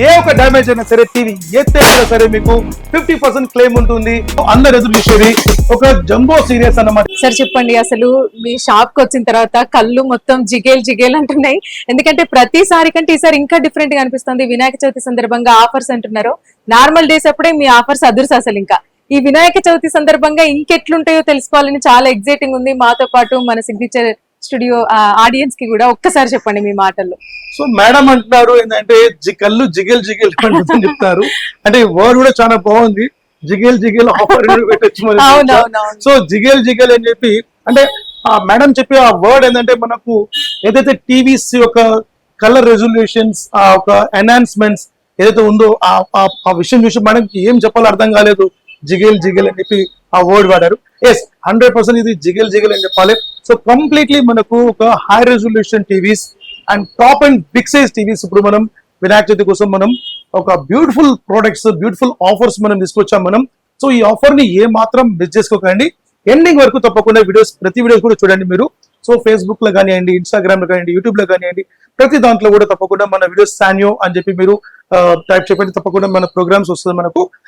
ఏ ఒక డ్యామేజ్ అయినా సరే టీవీ ఎత్తైనా సరే మీకు 50% క్లెయిమ్ ఉంటుంది. అందరు ఎదురు చూసేది ఒక జంబో సీరియస్ అన్నమాట. సార్ చెప్పండి, అసలు మీ షాప్ కి వచ్చిన తర్వాత కళ్ళు మొత్తం జిగేల్ అంటున్నాయి. ఎందుకంటే ప్రతిసారి కంటే ఈసారి ఇంకా డిఫరెంట్ గా అనిపిస్తుంది. వినాయక చవితి సందర్భంగా ఆఫర్స్ అంటున్నారు. నార్మల్ డేస్ అప్పుడే మీ ఆఫర్స్ అదుర్స్. అసలు ఇంకా ఈ వినాయక చవితి సందర్భంగా ఇంకెట్లుంటాయో తెలుసుకోవాలని చాలా ఎగ్జైటింగ్ ఉంది. మాతో పాటు మన సిగ్నేచర్ స్టూడియో ఆడియన్స్ కి కూడా ఒక్కసారి చెప్పండి మీ మాటల్లో. సో మేడం అంటున్నారు ఏంటంటే కళ్ళు జిగేల్ అంటుందని చెప్తారు. అంటే వర్డ్ కూడా చాలా బాగుంది, జిగేల్ ఆఫర్ పెట్టచ్చు. సో జిగేల్ అని చెప్పి అంటే మేడం చెప్పి ఆ వర్డ్ ఏంటంటే మనకు ఏదైతే టీవీస్ యొక్క కలర్ రెజల్యూషన్స్ ఆ ఒక ఎన్హాన్స్మెంట్స్ ఏదైతే ఉందో ఆ విషయం చూసి మనకి ఏం చెప్పాలో అర్థం కాలేదు. జిగేల్ అని చెప్పి ఆ వర్డ్ వాడారు. ఎస్ 100% ఇది జిగేల్ అని చెప్పాలి. సో కంప్లీట్లీ మనకు ఒక high resolution TVs and top and big size TVs ఇప్పుడు మనం వినాయక చవితి కోసం మనం ఒక బ్యూటిఫుల్ ప్రోడక్ట్స్, బ్యూటిఫుల్ ఆఫర్స్ మనం తీసుకొచ్చాం మనం. సో ఈ ఆఫర్ ని ఏ మాత్రం మిస్ చేసుకోకండి, ఎండింగ్ వరకు తప్పకుండా ప్రతి వీడియోస్ కూడా చూడండి మీరు. సో ఫేస్బుక్ లో కానివ్వండి, ఇన్స్టాగ్రామ్ లో కానివ్వండి, యూట్యూబ్ లో కానివ్వండి, ప్రతి దాంట్లో కూడా తప్పకుండా మన వీడియోస్ సాన్యో అని చెప్పి మీరు టైప్ చెప్పండి, తప్పకుండా మన ప్రోగ్రామ్స్ వస్తుంది మనకు.